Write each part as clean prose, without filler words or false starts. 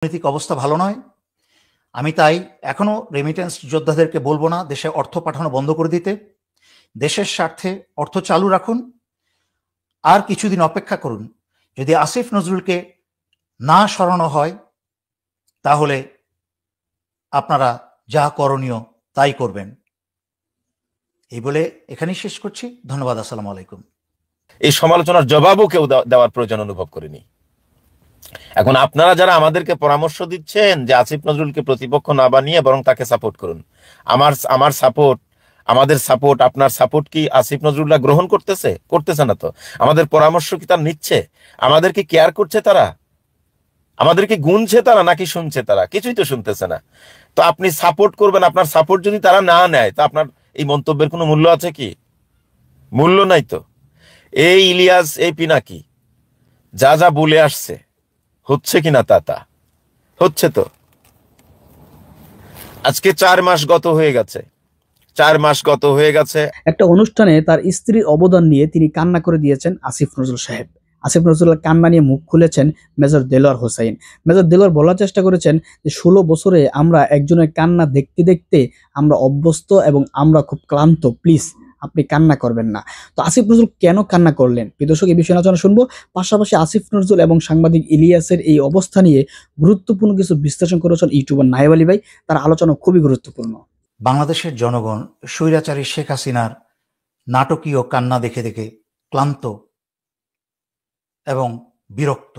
অর্থনৈতিক অবস্থা ভালো নয়। আমি তাই এখনো রেমিটেন্স যোদ্ধাদেরকে বলবো না দেশে অর্থ পাঠানো বন্ধ করে দিতে। দেশের স্বার্থে অর্থ চালু রাখুন, আর কিছুদিন অপেক্ষা করুন। যদি আসিফ নজরুলকে না সরানো হয় তাহলে আপনারা যা করণীয় তাই করবেন। এই বলে এখানেই শেষ করছি। ধন্যবাদ। আসসালামু আলাইকুম। এই সমালোচনার জবাবও কেউ দেওয়ার প্রয়োজন অনুভব করেনি। এখন আপনারা যারা আমাদেরকে পরামর্শ দিচ্ছেন যে আসিফ নজরুলকে প্রতিপক্ষ না বানিয়ে বরং তাকে সাপোর্ট করুন, আমার সাপোর্ট, আমাদের সাপোর্ট, আপনার সাপোর্ট কি আসিফ নজরুল্লাহ গ্রহণ করতেছে না তো? আমাদের পরামর্শ কি তার নিচ্ছে? আমাদের কি কেয়ার করছে তারা? আমাদেরকে গুনছে তারা নাকি শুনছে তারা? কিছুই তো শুনতেছে না। তো আপনি সাপোর্ট করবেন, আপনার সাপোর্ট যদি তারা না নেয় তা আপনার এই মন্তব্যের কোনো মূল্য আছে কি? মূল্য নাই তো। এই ইলিয়াস, এই পিনাকি যা যা বলে আসছে হচ্ছে কিনা তা হচ্ছে তো। আজকে 4 মাস গত হয়ে গেছে, 4 মাস গত হয়ে গেছে। একটা অনুষ্ঠানে তার স্ত্রীর অবদান নিয়ে তিনি কান্না করে দিয়েছেন আসিফ নজরুল সাহেব। আসিফ নজরুল কান্না নিয়ে মুখ খুলেছেন মেজর দেলোয়ার হোসাইন। মেজর দেলোয়ার বলার চেষ্টা করেছেন যে 16 বছরে আমরা একজনের কান্না দেখতে দেখতে আমরা অভ্যস্ত এবং আমরা খুব ক্লান্ত, প্লিজ আপনি কান্না করবেন না। তো আসিফ নজরুল কেন কান্না করলেন, দর্শক এই বিষয়ে আলোচনা শুনবো। পাশাপাশি আসিফ নজরুল এবং সাংবাদিক ইলিয়াসের এই অবস্থা নিয়ে গুরুত্বপূর্ণ কিছু বিশ্লেষণ করেছেন ইউটিউবার নায়েব আলী ভাই। তার আলোচনা খুবই গুরুত্বপূর্ণ। বাংলাদেশের জনগণ স্বৈরাচারী শেখ হাসিনার নাটকীয় কান্না দেখে দেখে ক্লান্ত এবং বিরক্ত।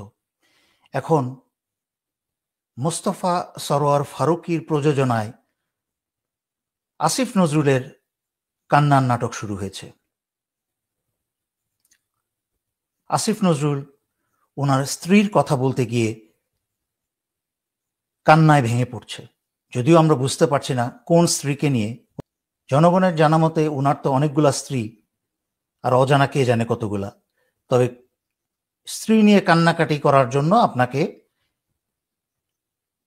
এখন মোস্তফা সরোয়ার ফারুকীর প্রযোজনায় আসিফ নজরুলের কান্নার নাটক শুরু হয়েছে। আসিফ নজরুল ওনার স্ত্রীর কথা বলতে গিয়ে কান্নায় ভেঙে পড়ছে, যদিও আমরা বুঝতে পারছি না কোন স্ত্রীকে নিয়ে। জনগণের জানা মতে ওনার তো অনেকগুলা স্ত্রী, আর অজানা কে জানে কতগুলা। তবে স্ত্রী নিয়ে কান্নাকাটি করার জন্য আপনাকে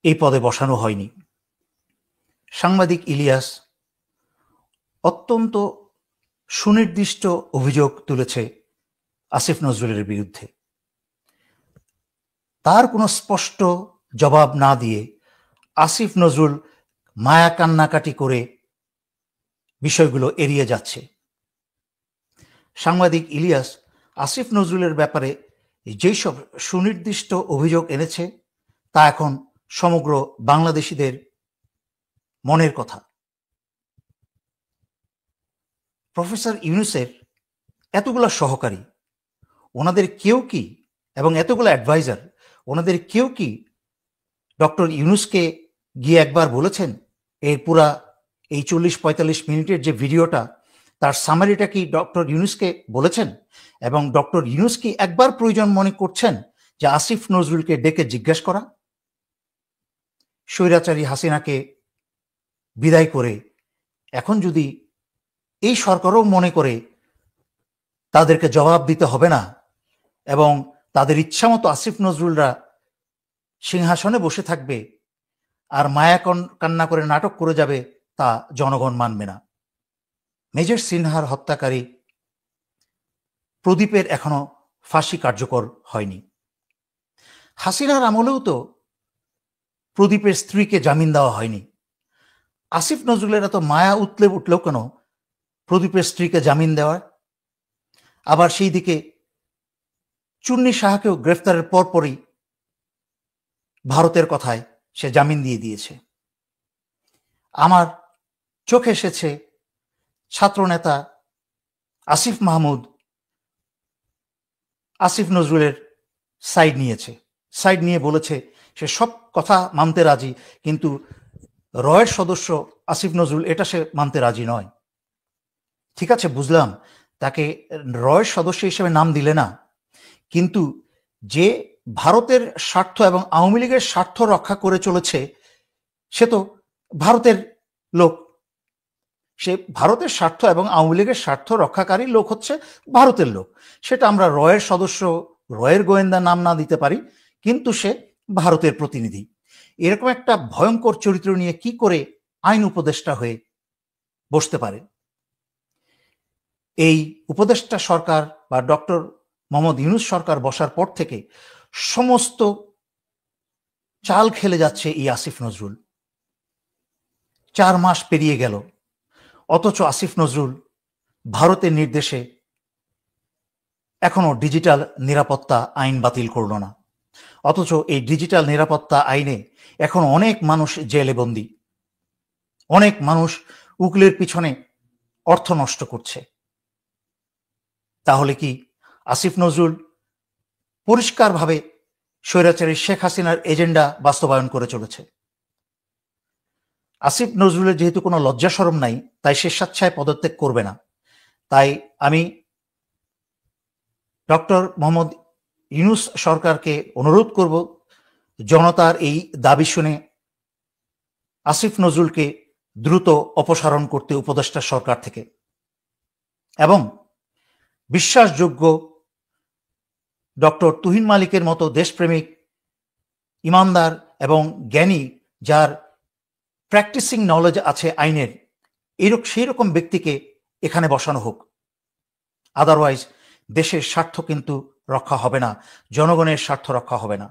এই পদে বসানো হয়নি। সাংবাদিক ইলিয়াস অত্যন্ত সুনির্দিষ্ট অভিযোগ তুলেছে আসিফ নজরুলের বিরুদ্ধে। তার কোনো স্পষ্ট জবাব না দিয়ে আসিফ নজরুল মায়া কান্নাকাটি করে বিষয়গুলো এড়িয়ে যাচ্ছে। সাংবাদিক ইলিয়াস আসিফ নজরুলের ব্যাপারে যেই সব সুনির্দিষ্ট অভিযোগ এনেছে তা এখন সমগ্র বাংলাদেশিদের মনের কথা। প্রফেসর ইউনূসের এতগুলো সহকারী, ওনাদের কেউ কি, এবং এতগুলো অ্যাডভাইজার, ওনাদের কেউ কি ডক্টর ইউনূসকে গিয়ে একবার বলেছেন এর পুরা এই 40-45 মিনিটের যে ভিডিওটা তার সামারিটা কি ডক্টর ইউনূসকে বলেছেন? এবং ডক্টর ইউনূস কি একবার প্রয়োজন মনে করছেন যে আসিফ নজরুলকে ডেকে জিজ্ঞেস করা? স্বৈরাচারী হাসিনাকে বিদায় করে এখন যদি এই সরকারও মনে করে তাদেরকে জবাব দিতে হবে না এবং তাদের ইচ্ছামতো আসিফ নজরুলরা সিংহাসনে বসে থাকবে আর মায়া কান্না করে নাটক করে যাবে, তা জনগণ মানবে না। মেজর সিনহার হত্যাকারী প্রদীপের এখনো ফাঁসি কার্যকর হয়নি। হাসিনার আমলেও তো প্রদীপের স্ত্রীকে জামিন দেওয়া হয়নি। আসিফ নজরুলের এত মায়া উঠলেও কেন প্রদীপের স্ত্রীকে জামিন দেওয়ার? আবার সেই দিকে চুন্নি সাহাকেও গ্রেফতারের পরপরই ভারতের কথায় সে জামিন দিয়ে দিয়েছে। আমার চোখে এসেছে ছাত্রনেতা আসিফ মাহমুদ আসিফ নজরুলের সাইড নিয়েছে, সাইড নিয়ে বলেছে সে সব কথা মানতে রাজি, কিন্তু রয়ের সদস্য আসিফ নজরুল এটা সে মানতে রাজি নয়। ঠিক আছে, বুঝলাম তাকে রয়ের সদস্য হিসেবে নাম দিলে না, কিন্তু যে ভারতের স্বার্থ এবং আওয়ামী লীগের স্বার্থ রক্ষা করে চলেছে সে তো ভারতের লোক। সে ভারতের স্বার্থ এবং আওয়ামী লীগের স্বার্থ রক্ষাকারী লোক হচ্ছে ভারতের লোক। সেটা আমরা রয়ের সদস্য, রয়ের গোয়েন্দা নাম না দিতে পারি, কিন্তু সে ভারতের প্রতিনিধি। এরকম একটা ভয়ঙ্কর চরিত্র নিয়ে কি করে আইন উপদেষ্টা হয়ে বসতে পারে? এই উপদেষ্টা সরকার বা ডক্টর মোহাম্মদ ইউনূস সরকার বসার পর থেকে সমস্ত চাল খেলে যাচ্ছে এই আসিফ নজরুল। 4 মাস পেরিয়ে গেল, অথচ আসিফ নজরুল ভারতের নির্দেশে এখনো ডিজিটাল নিরাপত্তা আইন বাতিল করল না। অথচ এই ডিজিটাল নিরাপত্তা আইনে এখন অনেক মানুষ জেলে বন্দী, অনেক মানুষ উকিলের পিছনে অর্থ নষ্ট করছে। তাহলে কি আসিফ নজরুল পরিষ্কারভাবে স্বৈরাচারী শেখ হাসিনার এজেন্ডা বাস্তবায়ন করে চলেছে? আসিফ নজরুলের যেহেতু কোনো লজ্জা শরম নাই, তাই সে স্বেচ্ছায় পদত্যাগ করবে না। তাই আমি ডক্টর মোহাম্মদ ইউনূস সরকারকে অনুরোধ করব, জনতার এই দাবি শুনে আসিফ নজরুলকে দ্রুত অপসারণ করতে উপদেষ্টা সরকার থেকে, এবং বিশ্বাসযোগ্য ডক্টর তুহিন মালিকের মতো দেশপ্রেমিক, ইমানদার এবং জ্ঞানী, যার প্র্যাকটিসিং নলেজ আছে আইনের, সেই রকম ব্যক্তিকে এখানে বসানো হোক। আদারওয়াইজ দেশের স্বার্থ কিন্তু রক্ষা হবে না, জনগণের স্বার্থ রক্ষা হবে না।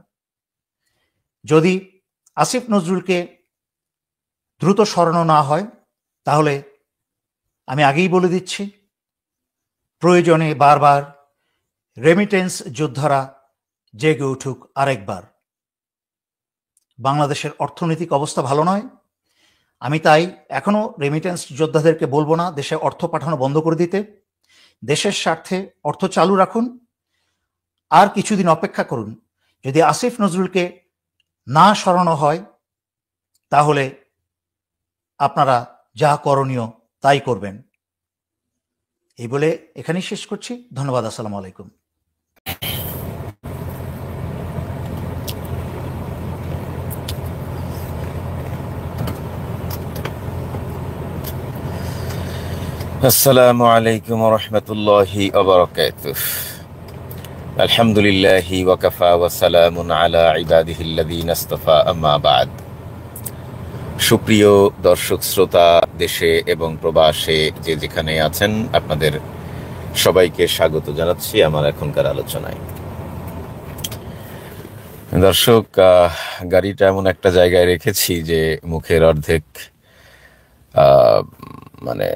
যদি আসিফ নজরুলকে দ্রুত সরানো না হয়, তাহলে আমি আগেই বলে দিচ্ছি, প্রয়োজনে বারবার রেমিটেন্স যোদ্ধারা জেগে উঠুক আরেকবার। বাংলাদেশের অর্থনৈতিক অবস্থা ভালো নয়। আমি তাই এখনো রেমিটেন্স যোদ্ধাদেরকে বলবো না দেশে অর্থ পাঠানো বন্ধ করে দিতে। দেশের স্বার্থে অর্থ চালু রাখুন, আর কিছুদিন অপেক্ষা করুন। যদি আসিফ নজরুলকে না সরানো হয়, তাহলে আপনারা যা করণীয় তাই করবেন। এই বলে এখানেই শেষ করছি। ধন্যবাদ। আসসালামু আলাইকুম। আসসালামু আলাইকুম ওয়া রাহমাতুল্লাহি ওয়া বারাকাতুহু। আলহামদুলিল্লাহি ওয়া কাফা ওয়া সালামুন আলা ইবাদিহিল্লাযীনা ইসতাফা, আম্মা বা'দ। সুপ্রিয় দর্শক শ্রোতা, দেশে এবং প্রবাসে যে যেখানে আছেন, আপনাদের সবাইকে স্বাগত জানাচ্ছি আমার এখনকার আলোচনায়। দর্শক, গাড়িটা এমন একটা জায়গায় রেখেছি যে মুখের অর্ধেক মানে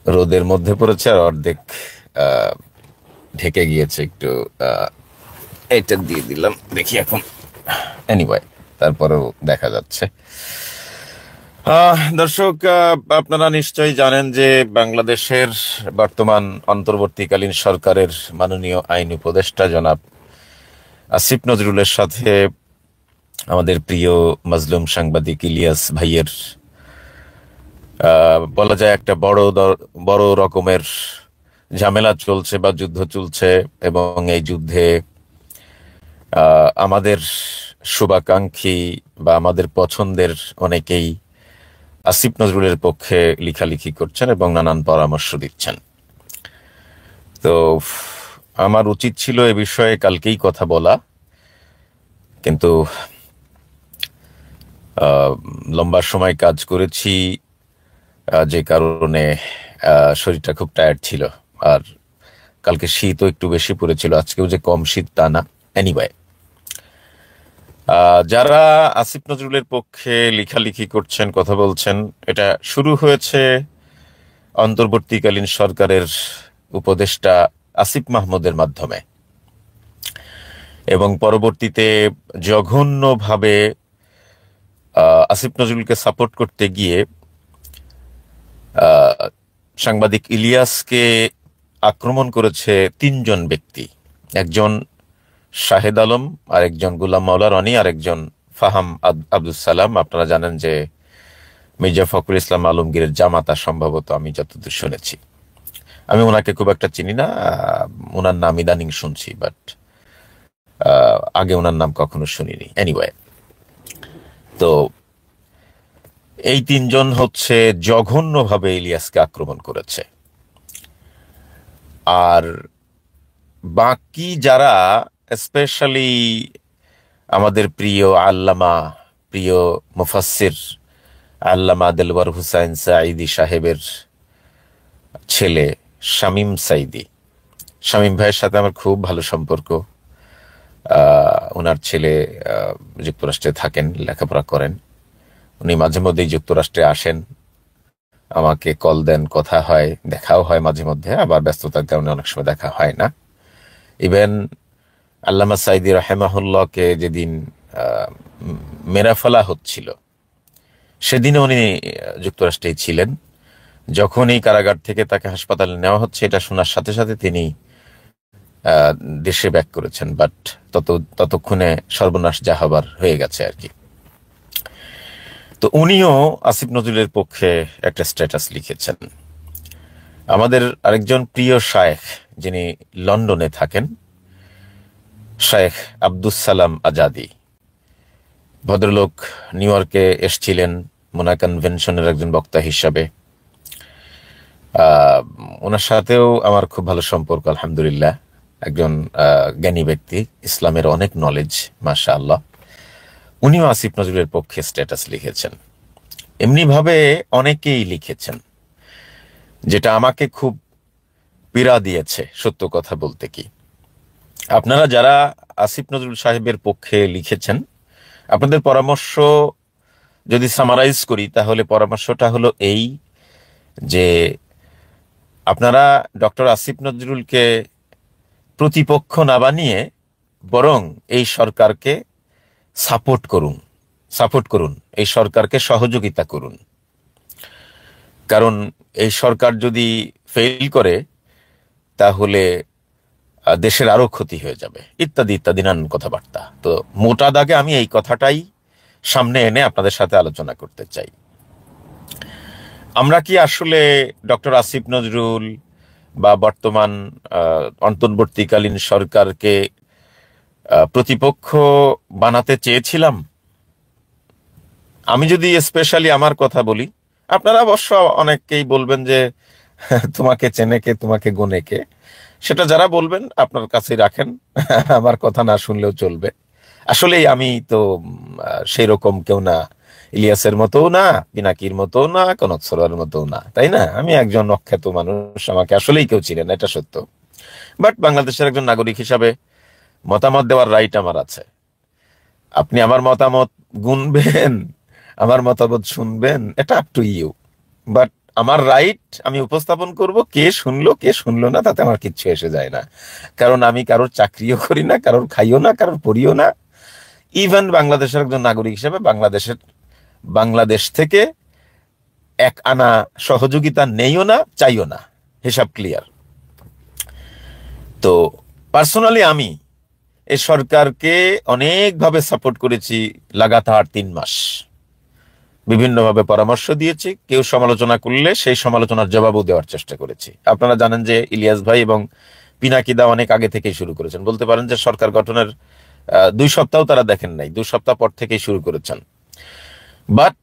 রোদের মধ্যে পড়েছে, আর অর্ধেক ঢেকে গিয়েছে। একটু এটা দিয়ে দিলাম, দেখি এখন। এনিওয়ে, তারপরেও দেখা যাচ্ছে। দর্শক, আপনারা নিশ্চয়ই জানেন যে বাংলাদেশের বর্তমান অন্তর্বর্তীকালীন সরকারের মাননীয় আইন উপদেষ্টা জনাব আসিফ নজরুলের সাথে আমাদের প্রিয় মাজলুম সাংবাদিক ইলিয়াস ভাইয়ের বলা যায় একটা বড় রকমের ঝামেলা চলছে বা যুদ্ধ চলছে, এবং এই যুদ্ধে আমাদের শুভাকাঙ্ক্ষী বা আমাদের পছন্দের অনেকেই আসিফ নজরুলের পক্ষে লেখালেখি করছেন এবং নানান পরামর্শ দিচ্ছেন। তো আমার উচিত ছিল এ বিষয়ে কালকেই কথা বলা, কিন্তু লম্বা সময় কাজ করেছি, যে কারণে শরীরটা খুব টায়ার্ড ছিল। আর কালকে শীতও একটু বেশি পড়েছিল, আজকেও যে কম শীত তা না। এনিওয়ে, যারা আসিফ নজরুলের পক্ষে লেখালেখি করছেন, কথা বলছেন, এটা শুরু হয়েছে অন্তর্বর্তীকালীন সরকারের উপদেষ্টা আসিফ মাহমুদের মাধ্যমে, এবং পরবর্তীতে জঘন্যভাবে আসিফ নজরুলকে সাপোর্ট করতে গিয়ে সাংবাদিক ইলিয়াসকে আক্রমণ করেছে 3 জন ব্যক্তি। একজন শাহেদ আলম, আরেকজন গুলাম মাওলা রনি, আরেকজন ফাহাম আব্দুল সালাম। আপনারা জানেন যে মির্জা ফখরুল ইসলাম আলমগীরের জামাতা, সম্ভবত, আমি যতদূর শুনেছি। আমি ওনাকে খুব একটা চিনি না, ওনার নাম ইদানিং শুনছি, বাট আগে ওনার নাম কখনো শুনিনি। এনিওয়ে, তো এই 3 জন হচ্ছে জঘন্যভাবে ইলিয়াসকে আক্রমণ করেছে। আর বাকি যারা, স্পেশালি আমাদের প্রিয় আল্লামা, প্রিয় মুফাসসির আল্লামা দেলওয়ার হুসাইন সাঈদী সাহেবের ছেলে শামীম সাঈদী, শামীম ভাইয়ের সাথে আমার খুব ভালো সম্পর্ক। ওনার ছেলে যুক্তরাষ্ট্রে থাকেন, লেখাপড়া করেন। উনি মাঝে মধ্যেই যুক্তরাষ্ট্রে আসেন, আমাকে কল দেন, কথা হয়, দেখাও হয় মাঝে মধ্যে, আবার ব্যস্ততার কারণে অনেক সময় দেখা হয় না। ইভেন আল্লামা সাইদি রাহেমাহুল্লাহকে যেদিন মেরে ফেলা হচ্ছিল সেদিনও উনি যুক্তরাষ্ট্রেই ছিলেন। যখন এই কারাগার থেকে তাকে হাসপাতালে নেওয়া হচ্ছে এটা শোনার সাথে সাথে তিনি দেশে ব্যাক করেছেন, বাট ততক্ষণে সর্বনাশ যা হবার হয়ে গেছে আর কি। তো উনিও আসিফ নজরুলের পক্ষে একটা স্ট্যাটাস লিখেছেন। আমাদের আরেকজন প্রিয় শায়েখ যিনি লন্ডনে থাকেন, শায়েখ আব্দুস সালাম আজাদি, ভদ্রলোক নিউ ইয়র্কে এসছিলেন মোনা কনভেনশনের একজন বক্তা হিসাবে। ওনার সাথেও আমার খুব ভালো সম্পর্ক আলহামদুলিল্লাহ। একজন জ্ঞানী ব্যক্তি, ইসলামের অনেক নলেজ মাশাআল্লাহ। উনিও আসিফ নজরুলের পক্ষে স্ট্যাটাস লিখেছেন। এমনি ভাবে অনেকেই লিখেছেন, যেটা আমাকে খুব পীড়া দিয়েছে সত্য কথা বলতে। কি আপনারা যারা আসিফ নজরুল সাহেবের পক্ষে লিখেছেন, আপনাদের পরামর্শ যদি সামারাইজ করি তাহলে পরামর্শটা হলো এই যে আপনারা ডক্টর আসিফ নজরুলকে প্রতিপক্ষ না বানিয়ে বরং এই সরকারকে সাপোর্ট করুন, এই সরকারকে সহযোগিতা করুন। কারণ এই সরকার যদি ফেল করে তাহলে দেশের আরো ক্ষতি হয়ে যাবে, ইত্যাদি ইত্যাদি নানান কথাবার্তা। তো মোটা দাগে আমি এই কথাটাই সামনে এনে আপনাদের সাথে আলোচনা করতে চাই। আমরা কি আসলে ডক্টর আসিফ নজরুল বা বর্তমান অন্তর্বর্তীকালীন সরকারকে প্রতিপক্ষ বানাতে চেয়েছিলাম? আমি যদি স্পেশালি আমার কথা বলি, আপনারা অবশ্য অনেকেই বলবেন যে তোমাকে চেনে কে, তোমাকে গোনে কে। সেটা যারা বলবেন আপনার কাছে রাখেন, আমার কথা না শুনলেও চলবে। আসলেই আমি তো সেই রকম কেউ না, ইলিয়াসের মতো না, পিনাকির মতো না, কনক সরোয়ার মতো না, তাই না? আমি একজন অখ্যাত মানুষ, আমাকে আসলেই কেউ ছিলেন না, এটা সত্য। বাট বাংলাদেশের একজন নাগরিক হিসাবে মতামত দেওয়ার রাইট আমার আছে। আপনি আমার মতামত গুনবেন, আমার মতামত শুনবেন, এটা আপ টু ইউ। বাট আমার রাইট আমি উপস্থাপন করব, কে শুনলো কে শুনলো না তাতে আমার কিচ্ছু এসে যায় না। কারণ আমি কারোর চাকরিও করি না, কারোর খাইও না, কারোর পড়িও না। ইভেন বাংলাদেশের একজন নাগরিক হিসেবে বাংলাদেশ থেকে এক আনা সহযোগিতা নেইও না, চাইও না, হিসাব ক্লিয়ার। তো পার্সোনালি আমি এই সরকারকে অনেকভাবে সাপোর্ট করেছি লাগাতার 3 মাস, বিভিন্নভাবে পরামর্শ দিয়েছি। কেউ সমালোচনা করলে সেই সমালোচনার জবাবও দেওয়ার চেষ্টা করেছি। আপনারা জানেন যে ইলিয়াস ভাই এবং পিনাকিদা অনেক আগে থেকেই শুরু করেছেন, বলতে পারেন যে সরকার গঠনের 2 সপ্তাহ তারা দেখেন নাই, 2 সপ্তাহ পর থেকেই শুরু করেছেন। বাট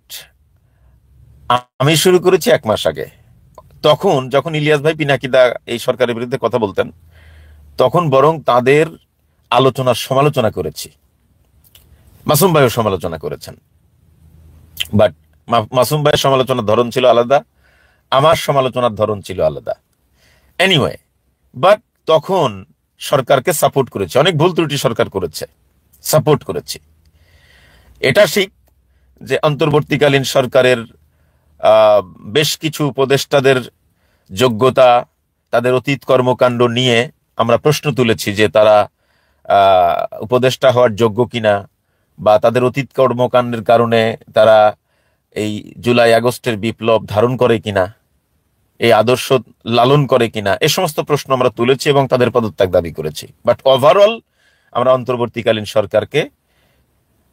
আমি শুরু করেছি 1 মাস আগে। যখন ইলিয়াস ভাই পিনাকিদা এই সরকারের বিরুদ্ধে কথা বলতেন, তখন বরং তাদের সমালোচনা করেছি। মাসুম ভাইও সমালোচনা করেছেন, বাট মাসুম ভাইয়ের সমালোচনার ধরন ছিল আলাদা, আমার সমালোচনার ধরন ছিল আলাদা। এনিওয়ে, বাট তখন সরকারকে সাপোর্ট করেছে, অনেক ভুল ত্রুটি সরকার করেছে, সাপোর্ট করেছি। এটা ঠিক যে অন্তর্বর্তীকালীন সরকারের বেশ কিছু উপদেষ্টাদের যোগ্যতা, তাদের অতীত কর্মকাণ্ড নিয়ে আমরা প্রশ্ন তুলেছি যে তারা উপদেষ্টা হওয়ার যোগ্য কিনা, বা তাদের অতীত কর্মকাণ্ডের কারণে তারা এই জুলাই আগস্টের বিপ্লব ধারণ করে কিনা, এই আদর্শ লালন করে কিনা, এ সমস্ত প্রশ্ন আমরা তুলেছি এবং তাদের পদত্যাগ দাবি করেছি। বাট ওভারঅল আমরা অন্তর্বর্তীকালীন সরকারকে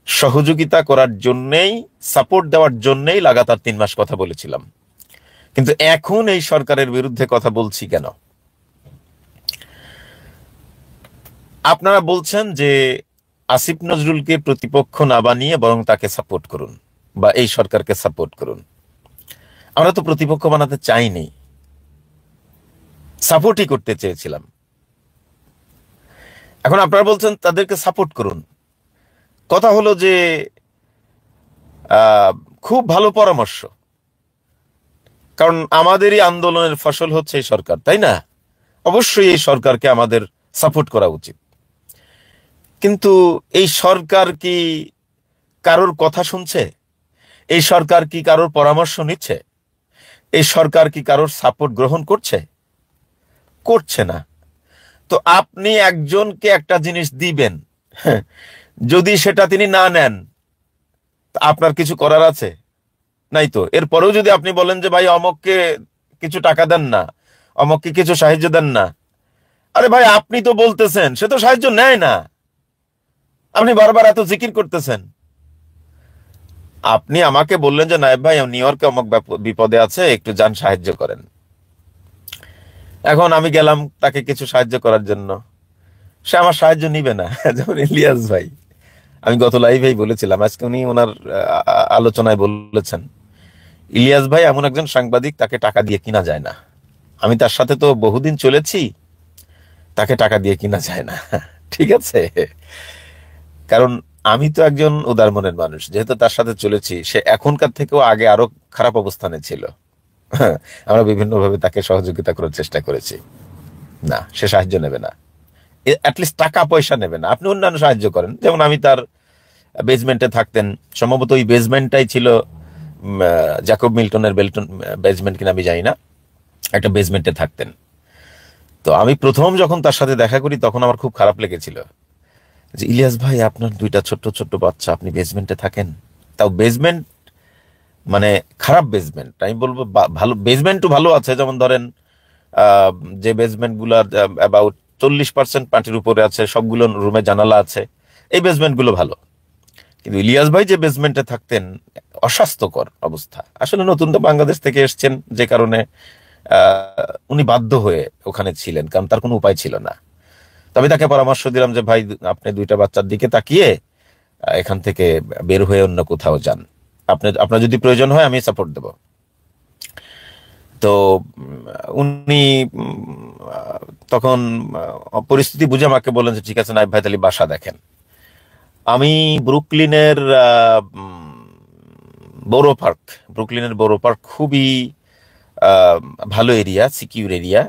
সহযোগিতা করার জন্যেই, সাপোর্ট দেওয়ার জন্যেই লাগাতার 3 মাস কথা বলেছিলাম। কিন্তু এখন এই সরকারের বিরুদ্ধে কথা বলছি কেন? আপনারা বলছেন যে আসিফ নজরুলকে প্রতিপক্ষ না বানিয়ে বরং তাকে সাপোর্ট করুন বা এই সরকারকে সাপোর্ট করুন। আমরা তো প্রতিপক্ষ বানাতে চাইনি, সাপোর্টই করতে চেয়েছিলাম। এখন আপনারা বলছেন তাদেরকে সাপোর্ট করুন। কথা হলো যে খুব ভালো পরামর্শ, কারণ আমাদেরই আন্দোলনের ফসল হচ্ছে এই সরকার, তাই না? অবশ্যই এই সরকারকে আমাদের সাপোর্ট করা উচিত। কিন্তু এই সরকার কি কারোর কথা শুনছে? এই সরকার কি কারোর পরামর্শ নিচ্ছে? এই সরকার কি কারোর সাপোর্ট গ্রহণ করছে? করছে না। তো আপনি একজনকে একটা জিনিস দিবেন, যদি সেটা তিনি না নেন, তা আপনার কিছু করার আছে? নাই তো। এরপরেও যদি আপনি বলেন যে ভাই অমককে কিছু টাকা দেন না, অমককে কিছু সাহায্য দেন না, আরে ভাই আপনি তো বলতেছেন, সে তো সাহায্য নেয় না। আপনি বারবার এত জিকির করতেছেন। আপনি আমাকে বললেন যে নায়েব ভাই নিউ ইয়র্কে অমক বিপদে আছে, একটু যান সাহায্য করেন। এখন আমি গেলাম তাকে কিছু সাহায্য করার জন্য, সে আমার সাহায্য নিবে না। যেমন ইলিয়াস ভাই, আমি গত লাইভেই বলেছিলাম, আজকে উনি ওনার আলোচনায় বলেছেন, ইলিয়াস ভাই এমন একজন সাংবাদিক, তাকে টাকা দিয়ে কিনা যায় না। আমি তার সাথে তো বহুদিন চলেছি, তাকে টাকা দিয়ে কিনা যায় না। ঠিক আছে, কারণ আমি তো একজন উদার মনের মানুষ, যেহেতু তার সাথে চলেছি, সে এখনকার থেকেও আগে আরো খারাপ অবস্থানে ছিল। আমরা বিভিন্নভাবে তাকে সহযোগিতা করার চেষ্টা করেছি। না, সে সাহায্য নেবে না, অ্যাটলিস্ট টাকা পয়সা নেবে না। আপনি অন্যান্য সাহায্য করেন, যেমন আমি তার বেসমেন্টে থাকতেন, সম্ভবত ওই বেসমেন্টটাই ছিল জ্যাকব মিল্টনের বেসমেন্ট কিনা আমি জানি না, একটা বেসমেন্টে থাকতেন। তো আমি প্রথম যখন তার সাথে দেখা করি তখন আমার খুব খারাপ লেগেছিল যে ইলিয়াস ভাই আপনার দুইটা ছোট্ট ছোট্ট বাচ্চা, আপনি বেসমেন্টে থাকেন, তাও বেসমেন্ট মানে খারাপ বেসমেন্ট। আমি বলবো ভালো বেসমেন্টও ভালো আছে, যেমন ধরেন যে বেসমেন্ট গুলার অ্যাবাউট 40% মাটির উপরে আছে, সবগুলো রুমে জানালা আছে, এই বেসমেন্ট গুলো ভালো। কিন্তু ইলিয়াস ভাই যে বেসমেন্টে থাকতেন, অস্বাস্থ্যকর অবস্থা। আসলে নতুন তো বাংলাদেশ থেকে এসছেন, যে কারণে উনি বাধ্য হয়ে ওখানে ছিলেন, কারণ তার কোনো উপায় ছিল না। তবে তাকে পরামর্শ দিলাম যে ভাই আপনি দুইটা বাচ্চার দিকে তাকিয়ে এখান থেকে বের হয়ে অন্য কোথাও যান, আপনার যদি প্রয়োজন হয় আমি সাপোর্ট দেব। তো উনি তখন পরিস্থিতি বুঝে আমাকে বললেন যে ঠিক আছে নাইব ভাই, তাহলে বাসা দেখেন। আমি ব্রুকলিনের বড়ো পার্ক খুবই ভালো এরিয়া, সিকিউর এরিয়া।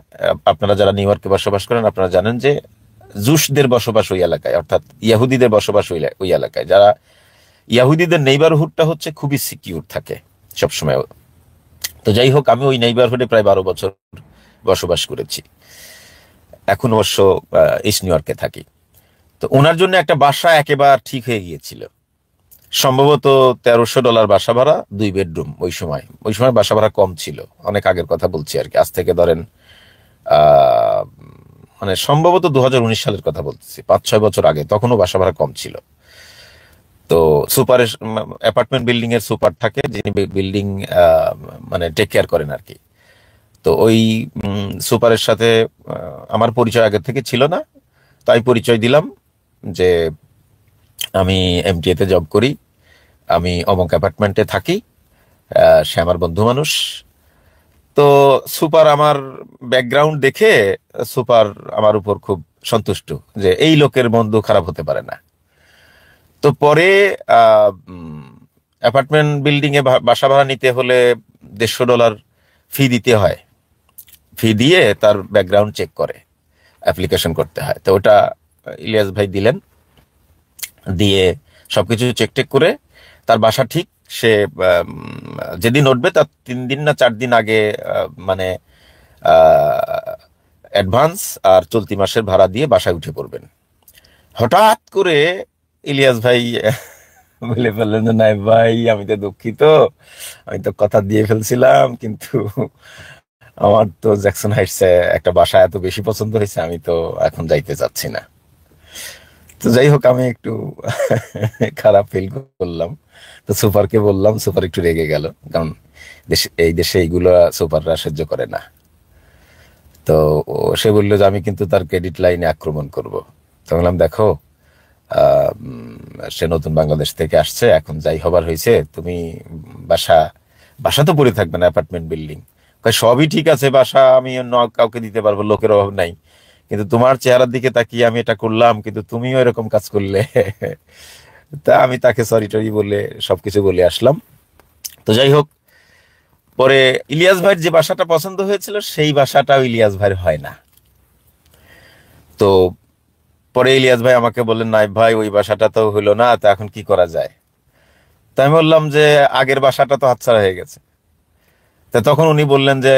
আপনারা যারা নিউ ইয়র্কে বসবাস করেন আপনারা জানেন যে জুসদের বসবাস ওই এলাকায়, অর্থাৎ ইয়াহুদিদের বসবাস ওই এলাকায়। যারা ইয়াহুদিদের নেইবারহুডটা হচ্ছে খুবই সিকিউর থাকে সবসময়। তো যাই হোক, আমি ওই নেইবারহুডে প্রায় 12 বছর বসবাস করেছি, এখন অবশ্য ইস্ট নিউ ইয়র্কে থাকি। তো ওনার জন্য একটা বাসা একেবারে ঠিক হয়ে গিয়েছিল, সম্ভবত $1300 বাসা ভাড়া, 2 বেডরুম। ওই সময় বাসা ভাড়া কম ছিল, অনেক আগের কথা বলছি আর কি, আজ থেকে ধরেন মানে সম্ভবত 2019 সালের কথা বলতেছি, 5-6 বছর আগে, তখনও বাসা ভাড়া কম ছিল। তো সুপারের অ্যাপার্টমেন্ট বিল্ডিং এর সুপার থাকে, যিনি বিল্ডিং মানে টেক কেয়ার করেন আর কি। তো ওই সুপারের সাথে আমার পরিচয় আগে থেকে ছিল না, তাই পরিচয় দিলাম যে আমি এমটিএ তে জব করি, আমি অমক অ্যাপার্টমেন্টে থাকি, সে আমার বন্ধু মানুষ। তো সুপার আমার ব্যাকগ্রাউন্ড দেখে সুপার আমার উপর খুব সন্তুষ্ট, যে এই লোকের বন্ধু খারাপ হতে পারে না। তো পরে অ্যাপার্টমেন্ট বিল্ডিং এ বাসা ভাড়া নিতে হলে $150 ফি দিতে হয়, ফি দিয়ে তার ব্যাকগ্রাউন্ড চেক করে অ্যাপ্লিকেশন করতে হয়। তো ওটা ইলিয়াস ভাই দিলেন, দিয়ে সবকিছু চেক টেক করে তার বাসা ঠিক, সে যেদিন উঠবে তার 3 দিন না 4 দিন আগে মানে অ্যাডভান্স আর চলতি মাসের ভাড়া দিয়ে বাসায় উঠে পড়বেন। হঠাৎ করে ইলিয়াস ভাই বলে ফেললেন যে নাই ভাই আমি তো দুঃখিত, আমি তো কথা দিয়ে ফেলছিলাম, কিন্তু আমার তো জ্যাকসন হাইটসে একটা বাসা এত বেশি পছন্দ হয়েছে, আমি তো এখন যাইতে চাচ্ছি না। তো যাই হোক, আমি একটু খারাপ ফিল করলাম। তো সুপারকে বললাম, সুপার একটু রেগে গেল, কারণ এই দেশে এইগুলো সুপাররা সহ্য করে না। তো সে বললো যে আমি কিন্তু তার ক্রেডিট লাইনে আক্রমণ করব। তো বললাম দেখো, সে নতুন বাংলাদেশ থেকে আসছে, এখন যাই হবার হয়েছে, তুমি বাসা তো পড়ে থাকবে না, অ্যাপার্টমেন্ট বিল্ডিং, সবই ঠিক আছে, বাসা আমি অন্য কাউকে দিতে পারবো, লোকের অভাব নাই, কিন্তু তোমার চেহারার দিকে তাকিয়ে আমি এটা করলাম, কিন্তু তুমিও এরকম কাজ করলে। তা আমি তাকে সরি টরি বলে সবকিছু বলে আসলাম। তো যাই হোক, পরে ইলিয়াস ভাইয়ের যে বাসাটা পছন্দ হয়েছিল সেই বাসাটাও ইলিয়াস ভাইয়ের হয় না। তো পরে ইলিয়াস ভাই আমাকে বললেন, নাইব ভাই ওই বাসাটা তো হইলো না, তো এখন কি করা যায়? তো আমি বললাম যে আগের বাসাটা তো হাতছাড়া হয়ে গেছে। তো তখন উনি বললেন যে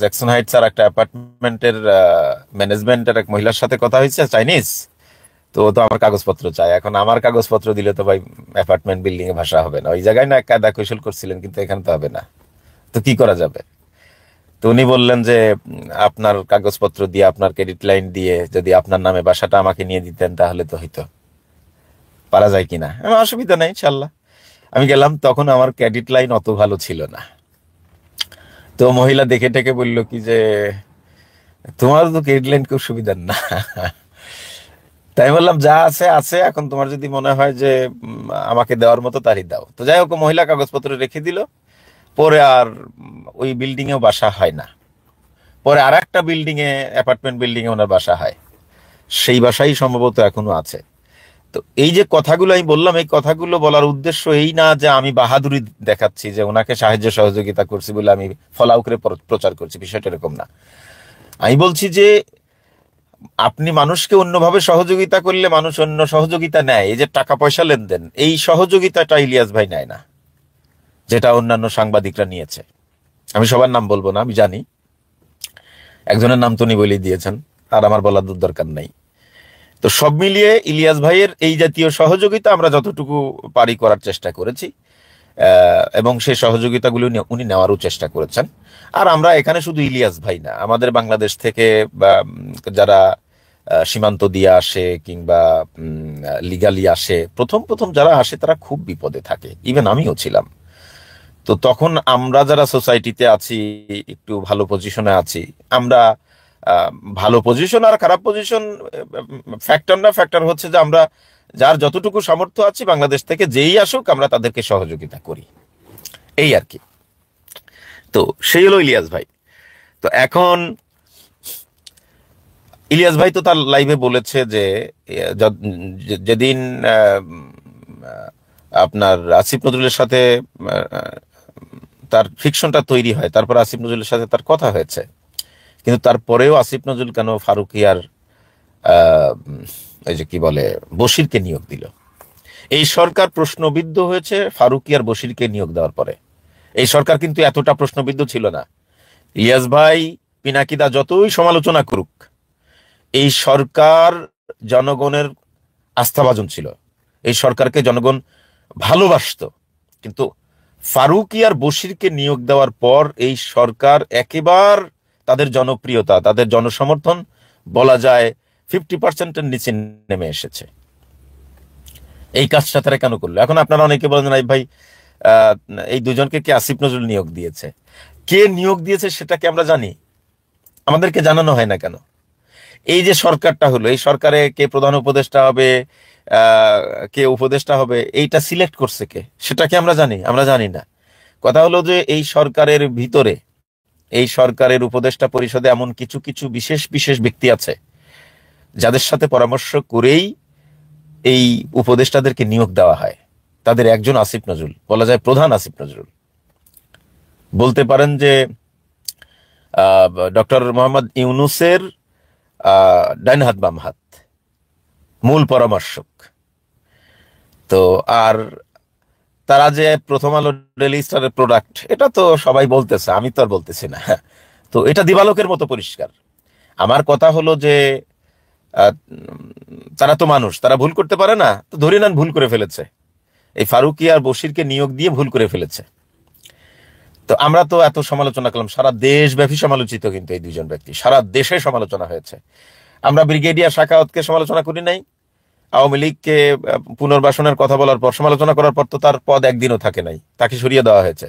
জ্যাকসন হাইটস আর একটা অ্যাপার্টমেন্টের ম্যানেজমেন্টের এক মহিলার সাথে কথা হয়েছে, চাইনিজ, তো ও তো আমার কাগজপত্র চায়। এখন আমার কাগজপত্র দিলে তো ভাই অ্যাপার্টমেন্ট বিল্ডিং এ ভাষা হবে না। ওই জায়গায় না কায়দা কৌশল করছিলেন, কিন্তু এখানে তো হবে না। তো কি করা যাবে? তো উনি বললেন যে আপনার কাগজপত্র দিয়ে, আপনার ক্রেডিট লাইন দিয়ে যদি আপনার নামে বাসাটা আমাকে নিয়ে দিতেন তাহলে তো হইতো। পারা যায় কিনা? আমার অসুবিধা নেই, ইনশাল্লাহ। আমি গেলাম, তখন আমার ক্রেডিট লাইন অত ভালো ছিল না। তো মহিলা দেখে টেকে বলল কি যে তোমার তো ক্রেডিট লাইন খুব সুবিধার না। তাই বললাম যা আছে আছে, এখন তোমার যদি মনে হয় যে আমাকে দেওয়ার মতো তারই দাও। তো যাই হোক, মহিলা কাগজপত্র রেখে দিল। পরে আর ওই বিল্ডিং এও বাসা হয় না। পরে আর একটা বিল্ডিং এ, অ্যাপার্টমেন্ট বিল্ডিং এ ওনার বাসা হয়। সেই বাসাই সম্ভবত এখনো আছে। তো এই যে কথাগুলো আমি বললাম, এই কথাগুলো বলার উদ্দেশ্য এই না যে আমি বাহাদুরি দেখাচ্ছি যে ওনাকে সাহায্য সহযোগিতা করছি বলে আমি ফলাও করে প্রচার করছি, বিষয়টা এরকম না। আমি বলছি যে আপনি মানুষকে অন্যভাবে সহযোগিতা করলে মানুষ অন্য সহযোগিতা নেয়। এই যে টাকা পয়সা লেনদেন, এই সহযোগিতাটা ইলিয়াস ভাই নেয় না, যেটা অন্যান্য সাংবাদিকরা নিয়েছে। আমি সবার নাম বলবো না, আমি জানি একজনের নাম তো উনি বলেই দিয়েছেন, আর আমার বলার দরকার নাই। তো সব মিলিয়ে ইলিয়াস ভাইয়ের এই জাতীয় সহযোগিতা আমরা যতটুকু পারি করার চেষ্টা করেছি, এবং সেই সহযোগিতাগুলো উনি নেওয়ারও চেষ্টা করেছেন। আর আমরা এখানে শুধু ইলিয়াস ভাই না, আমাদের বাংলাদেশ থেকে যারা সীমান্ত দিয়ে আসে কিংবা লিগালি আসে, প্রথম প্রথম যারা আসে তারা খুব বিপদে থাকে। ইভেন আমিও ছিলাম। তো তখন আমরা যারা সোসাইটিতে আছি, একটু ভালো পজিশনে আছি, আমরা ভালো পজিশন আর খারাপ পজিশন ফ্যাক্টর না, ফ্যাক্টর হচ্ছে যে আমরা যার যতটুকু সামর্থ্য আছে বাংলাদেশ থেকে যেই আসুক আমরা তাদেরকে সহযোগিতা করি, এই আর কি। তো সেই হলো ইলিয়াস ভাই। তো এখন ইলিয়াস ভাই তো তার লাইভে বলেছে যে যেদিন আপনার আসিফ নজরুলের সাথে তার ফিকশনটা তৈরি হয়, তারপর আসিফ নজরুলের সাথে তার কথা হয়েছে, কিন্তু তারপরেও আসিফ নজরুল কেন ফারুকিয়ার এই যে কি বলে বশিরকে নিয়োগ দিল? এই সরকার প্রশ্নবিদ্ধ হয়েছে ফারুকিয়ার বশিরকে নিয়োগ দেওয়ার পরে। এই সরকার কিন্তু এতটা প্রশ্নবিদ্ধ ছিল না। ইলিয়াস ভাই পিনাকিদা যতই সমালোচনা করুক, এই সরকার জনগণের আস্থাভাজন ছিল, এই সরকারকে জনগণ ভালোবাসতো। কিন্তু ফারুকিয়ার বশিরকে নিয়োগ দেওয়ার পর এই সরকার একেবারে তাদের জনপ্রিয়তা, তাদের জনসমর্থন বলা যায় 50%-এর নিচে নেমে এসেছে। এই কাজটা তারা কেন করলো? এখন আপনারা অনেকে বলেন নাই ভাই এই দুজনকে কে আসিফ নজরুল নিয়োগ দিয়েছে? কে নিয়োগ দিয়েছে সেটা কি আমরা জানি? আমাদেরকে জানানো হয় না কেন? এই যে সরকারটা হলো, এই সরকারে কে প্রধান উপদেষ্টা হবে, কে উপদেষ্টা হবে, এইটা সিলেক্ট করছে কে, সেটা কি আমরা জানি? আমরা জানি না। কথা হলো যে এই সরকারের ভিতরে, এই সরকারের উপদেষ্টা পরিষদে এমন কিছু কিছু বিশেষ বিশেষ ব্যক্তি আছে যাদের সাথে পরামর্শ করেই এই উপদেষ্টাদেরকে নিয়োগ দেওয়া হয়। তাদের একজন আসিফ নজরুল, বলা যায় প্রধান আসিফ নজরুল। বলতে পারেন যে ডক্টর মোহাম্মদ ইউনুসের ডাইন হাত বাম হাত, মূল পরামর্শক। তো আর তারা যে প্রথম আলো ডেইলি স্টারের প্রোডাক্ট, এটা তো সবাই বলতেছে, আমি তো আর বলতেছি না। তো এটা দিবালোকের মতো পরিষ্কার। আমার কথা হলো যে তারা তো মানুষ, তারা ভুল করতে পারে না। তো ধরে নেন ভুল করে ফেলেছে, এই ফারুকি আর বশিরকে নিয়োগ দিয়ে ভুল করে ফেলেছে। তো আমরা তো এত সমালোচনা করলাম, সারা দেশব্যাপী সমালোচিত কিন্তু এই দুইজন ব্যক্তি, সারা দেশে সমালোচনা হয়েছে। আমরা ব্রিগেডিয়ার সাখাওয়াতকে সমালোচনা করি নাই? আওয়ামী লীগকে পুনর্বাসনের কথা বলার পর, সমালোচনা করার পর তো তার পদ একদিনও থাকে নাই, তাকে সরিয়ে দেওয়া হয়েছে।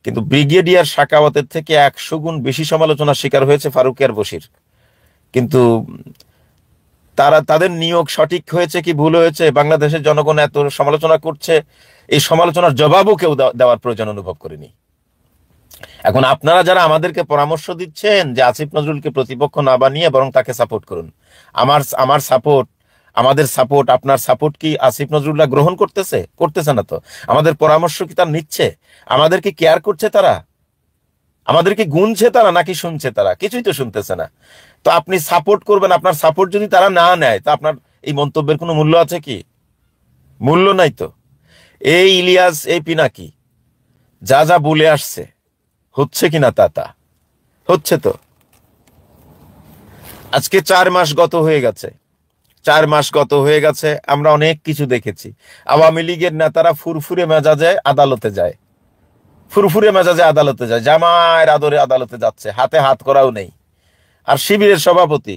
কিন্তু ব্রিগেডিয়ার সাখাওয়াতের থেকে 100 গুণ বেশি সমালোচনার শিকার হয়েছে ফারুকি আর বশির। কিন্তু তাদের নিয়োগ সঠিক হয়েছে কি ভুল হয়েছে, বাংলাদেশের জনগণ এত সমালোচনা করছে, এই সমালোচনার জবাবও কেউ দেওয়ার প্রয়োজন অনুভব করেনি। এখন আপনারা যারা আমাদেরকে পরামর্শ দিচ্ছেন যে আসিফ নজরুলকে প্রতিপক্ষ না বানিয়ে বরং তাকে সাপোর্ট করুন, আমার সাপোর্ট, আমাদের সাপোর্ট, আপনার সাপোর্ট কি আসিফ নজরুল্লাহ গ্রহণ করতেছে না? তো আমাদের পরামর্শ কি তারা নিচ্ছে? আমাদেরকে কেয়ার করছে তারা? আমাদেরকে গুনছে তারা নাকি শুনছে তারা? কিছুই তো শুনতেছে না। তো আপনি সাপোর্ট করবেন, আপনার সাপোর্ট যদি তারা না নেয় তা আপনার এই মন্তব্যের কোনো মূল্য আছে কি? মূল্য নাই তো। এই ইলিয়াস, এই পিনাকি যা যা বলে আসছে হচ্ছে কিনা তা হচ্ছে তো। আজকে 4 মাস গত হয়ে গেছে, 4 মাস গত হয়ে গেছে, আমরা অনেক কিছু দেখেছি। আওয়ামী লীগের নেতারা ফুরফুরে মেজাজে আদালতে যায়, ফুরফুরে মেজাজে আদালতে যায়, জামায়ের আদরে আদালতে যাচ্ছে, হাতে হাত করাও নেই। আর শিবিরের সভাপতি,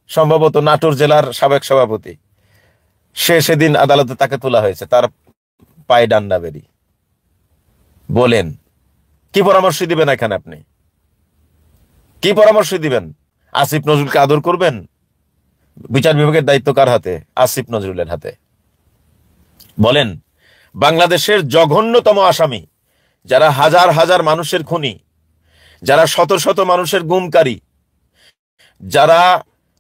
সম্ভবত নাটোর জেলার সাবেক সভাপতি, সেদিন আদালতে তাকে তোলা হয়েছে, তার পায়ে ডান্ডা বেরি। বলেন কি পরামর্শ দিবেন এখানে? আপনি কি পরামর্শ দিবেন? আসিফ নজরুলকে আদর করবেন? বিচার বিভাগের দায়িত্ব কার হাতে? আসিফ নজরুলের হাতে। বলেন, বাংলাদেশের জঘন্যতম আসামি, যারা হাজার হাজার মানুষের খুনি, যারা শত শত মানুষের গুমকারী, যারা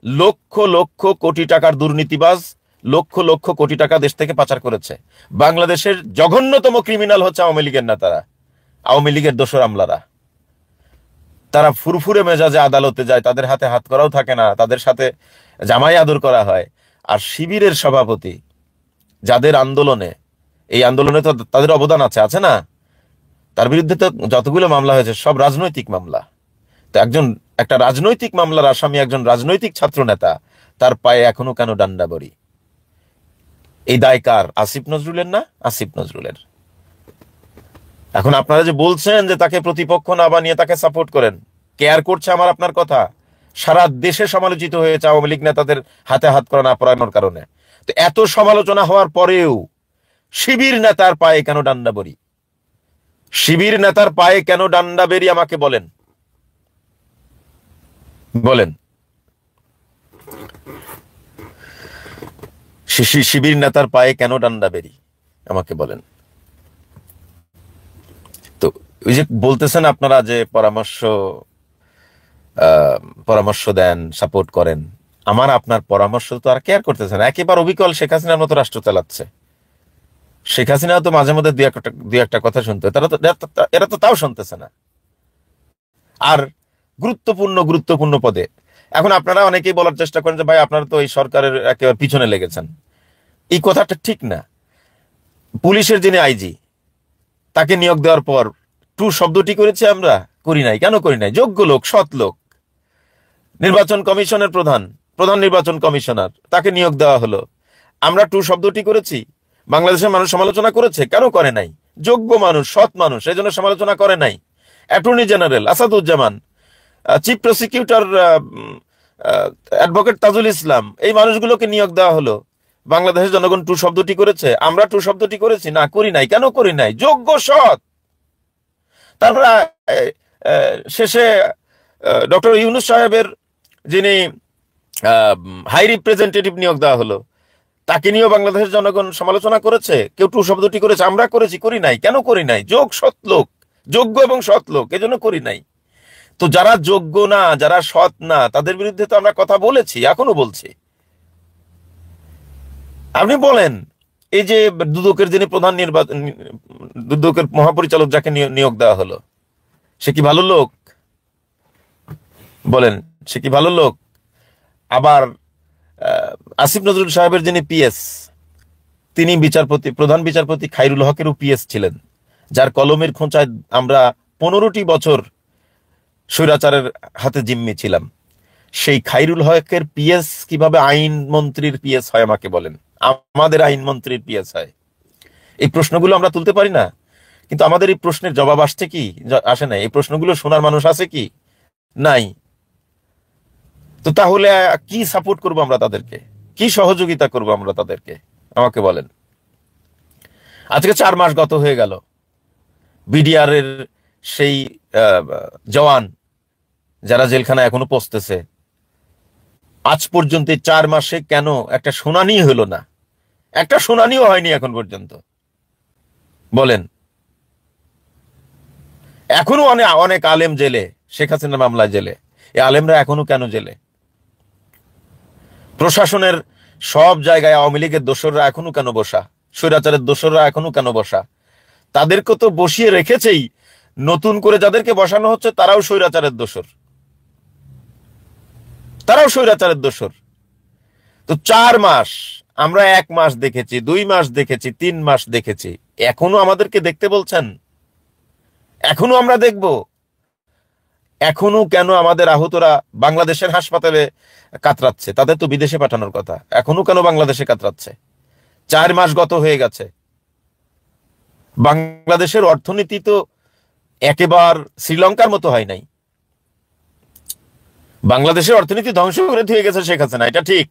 লক্ষ লক্ষ কোটি টাকার দুর্নীতিবাজ, লক্ষ লক্ষ কোটি টাকা দেশ থেকে পাচার করেছে, বাংলাদেশের জঘন্যতম ক্রিমিনাল হচ্ছে আওয়ামী লীগের নেতারা, আওয়ামী লীগের দোসর আমলারা। তারা ফুরফুরে মেজাজে আদালতে যায়, তাদের হাতে হাত করাও থাকে না, তাদের সাথে জামাই আদর করা হয়। আর শিবিরের সভাপতি, যাদের আন্দোলনে, এই আন্দোলনে তো তাদের অবদান আছে না? তার বিরুদ্ধে তো যতগুলো মামলা হয়েছে সব রাজনৈতিক মামলা। তো একটা রাজনৈতিক মামলার আসামি, একজন রাজনৈতিক ছাত্র নেতা, তার পায়ে এখনো কেন ডান্ডা বড়ি? এই দায় কার? আসিফ নজরুলের না? আসিফ নজরুলের। এখন আপনারা যে বলছেন যে তাকে প্রতিপক্ষ না বানিয়ে তাকে সাপোর্ট করেন, কেয়ার করছে আমার আপনার কথা? সারা দেশে সমালোচিত হয়েছে আওয়ামী লীগ নেতাদের হাতে হাত করা না পড়ানোর কারণে। তো এত সমালোচনা হওয়ার পরেও শিবির নেতার পায়ে কেন ডান্ডা বড়ি? শিবির নেতার পায়ে কেন ডান্ডা বেরি? আমাকে বলেন, বলেন। শিবির নেতার পায়ে কেন ডান্ডা বেরি? আমাকে বলেন। তো ওই যে বলতেছেন আপনারা যে পরামর্শ দেন, সাপোর্ট করেন, আমার আপনার পরামর্শ তো আর কেয়ার করতেছেন। একেবারে অবিকল শেখ হাসিনার মতো রাষ্ট্র চালাচ্ছে। শেখ হাসিনা তো মাঝে মধ্যে দুই একটা কথা শুনতে, এরা তো তাও শুনতেছে না। আর গুরুত্বপূর্ণ পদে এখন আপনারা অনেকেই বলার চেষ্টা করেন যে ভাই আপনারা তো এই সরকারের একেবারে পিছনে লেগেছেন। এই কথাটা ঠিক না। পুলিশের যিনি আইজি, তাকে নিয়োগ দেওয়ার পর টু শব্দটি করেছি আমরা? করি নাই। কেন করি নাই? যোগ্য লোক, সৎ লোক। নির্বাচন কমিশনের প্রধান নির্বাচন কমিশনার, তাকে নিয়োগ দেওয়া হলো, আমরা টু শব্দটি করেছি? বাংলাদেশের মানুষ সমালোচনা করেছে? কেন করে নাই? যোগ্য মানুষ, সৎ মানুষ, এই জন্য সমালোচনা করে নাই। Attorney general Asaduzzaman, chief prosecutor advocate Tajul Islam, এই মানুষগুলোকে নিয়োগ দেওয়া হলো। বাংলাদেশের জনগণ টু শব্দটি করেছে? আমরা টু শব্দটি করেছি? না, করি নাই। কেন করি নাই? যোগ্য, সৎ। তারপরে শেষে ডক্টর ইউনূস সাহেবের যিনি হাই রিপ্রেজেন্টেটিভ নিয়োগ দেওয়া হলো, তাকে নিয়েও বাংলাদেশের জনগণ সমালোচনা করেছে? কেউ টু শব্দটি করেছে? আমরা করেছি? করি নাই। কেন করি নাই? যোগ্য এবং সৎ লোক, এজন্য করি নাই। তো যারা যোগ্য না, যারা সৎ না, তাদের বিরুদ্ধে তো আমরা কথা বলেছি, এখনো বলছি। আপনি বলেন, এই যে দুদকের যিনি দুদকের মহাপরিচালক যাকে নিয়োগ দেওয়া হলো, সে কি ভালো লোক? বলেন, সে কি ভালো লোক? আবার আসিফ নজরুল সাহেবের যিনি পিএস, তিনি প্রধান বিচারপতি খায়রুল হকেরও পিএস ছিলেন, যার কলমের খোঁচায় আমরা 15টি বছর স্বৈরাচারের হাতে জিম্মি ছিলাম। সেই খায়রুল হকের পিএস কিভাবে আইন মন্ত্রীর পিএস হয়? আমাকে বলেন। আমাদের আইন মন্ত্রীর পিএস হয়। এই প্রশ্নগুলো আমরা তুলতে পারি না? কিন্তু আমাদের এই প্রশ্নের জবাব আসছে কি? আসে নাই। এই প্রশ্নগুলো শোনার মানুষ আছে কি? নাই। তো তাহলে কি সাপোর্ট করবো আমরা তাদেরকে? কি সহযোগিতা করবো আমরা তাদেরকে? আমাকে বলেন। আজকে 4 মাস গত হয়ে গেল। বিডিআর এর সেই জওয়ান যারা জেলখানায় এখনো পচতেছে, আজ পর্যন্ত 4 মাসে কেন একটা শুনানি হলো না? একটা শুনানিও হয়নি এখন পর্যন্ত। বলেন। এখনো অনেক আলেম জেলে, শেখ হাসিনার মামলায় জেলে। এই আলেমরা এখনো কেন জেলে? প্রশাসনের সব জায়গায় আওয়ামী লীগের দোসররা এখনো কেন বসা? স্বৈরাচারের দোসররা এখনো কেন বসা? তাদেরকে তো বসিয়ে রেখেছেই, নতুন করে যাদেরকে বসানো হচ্ছে তারাও স্বৈরাচারের দোসর। তারাও স্বৈরাচারের দোসর। তো 4 মাস, আমরা 1 মাস দেখেছি, 2 মাস দেখেছি, 3 মাস দেখেছি, এখনো আমাদেরকে দেখতে বলছেন? এখনো আমরা দেখব? এখনো কেন আমাদের আহতরা বাংলাদেশের হাসপাতালে কাতরাচ্ছে? তাদের তো বিদেশে পাঠানোর কথা, এখনো কেন বাংলাদেশে কাতরাচ্ছে? 4 মাস গত হয়ে গেছে। বাংলাদেশের অর্থনীতি তো একেবার শ্রীলঙ্কার মতো হয় নাই। বাংলাদেশের অর্থনীতি ধ্বংস করে দিয়ে গেছে শেখ হাসিনা, এটা ঠিক,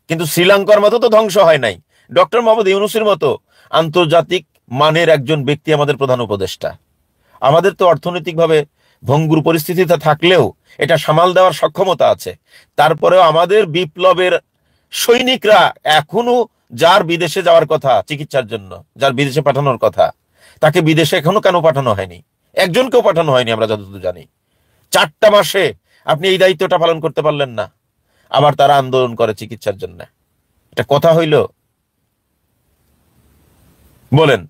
কিন্তু শ্রীলঙ্কার মতো তো ধ্বংস হয় নাই। ডক্টর মোহাম্মদ ইউনূসের মতো আন্তর্জাতিক মানের একজন ব্যক্তি আমাদের প্রধান উপদেষ্টা। আমাদের তো অর্থনৈতিকভাবে ভঙ্গুর পরিস্থিতিতে থাকলেও এটা সামাল দেওয়ার সক্ষমতা আছে। তারপরেও আমাদের বিপ্লবের সৈনিকরা এখনো, যার বিদেশে যাওয়ার কথা চিকিৎসার জন্য, যার বিদেশে পাঠানোর কথা, তাকে বিদেশে এখনো কেন পাঠানো হয়নি? একজনকেও পাঠানো হয়নি আমরা যতদূর জানি। 4টা মাসে আপনি এই দায়িত্বটা পালন করতে পারলেন না, আবার তারা আন্দোলন করে চিকিৎসার জন্য। এটা কথা হইল? বলেন,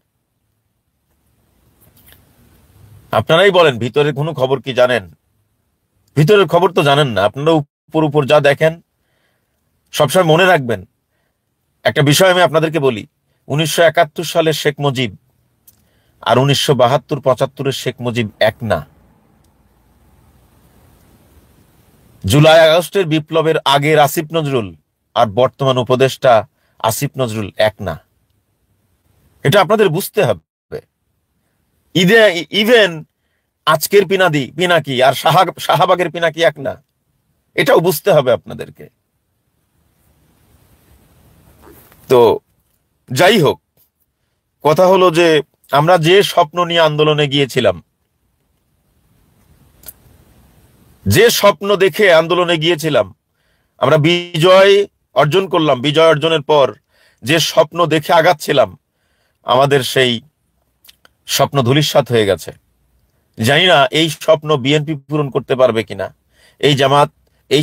আপনারাই বলেন, ভিতরের কোনো খবর কি জানেন? ভিতরের খবর তো জানেন না আপনারা, উপর উপর যা দেখেন। সবসময় মনে রাখবেন একটা বিষয়, আমি আপনাদেরকে বলি, 1971 সালের শেখ মুজিব আর 1972-75-এর শেখ মুজিব এক না। জুলাই আগস্টের বিপ্লবের আগের আসিফ নজরুল আর বর্তমান উপদেষ্টা আসিফ নজরুল এক না। এটা আপনাদের বুঝতে হবে। ইভেন আজকের পিনাকি আর শাহবাগের পিনাকি এক না, এটাও বুঝতে হবে আপনাদেরকে। তো যাই হোক, কথা হলো যে আমরা যে স্বপ্ন নিয়ে আন্দোলনে গিয়েছিলাম, যে স্বপ্ন দেখে আন্দোলনে গিয়েছিলাম, আমরা বিজয় অর্জন করলাম। বিজয় অর্জনের পর যে স্বপ্ন দেখে আগাচ্ছিলাম, আমাদের সেই স্বপ্ন ধূলিসাৎ হয়ে গেছে। জানি না এই স্বপ্ন বিএনপি পূরণ করতে পারবে কিনা, এই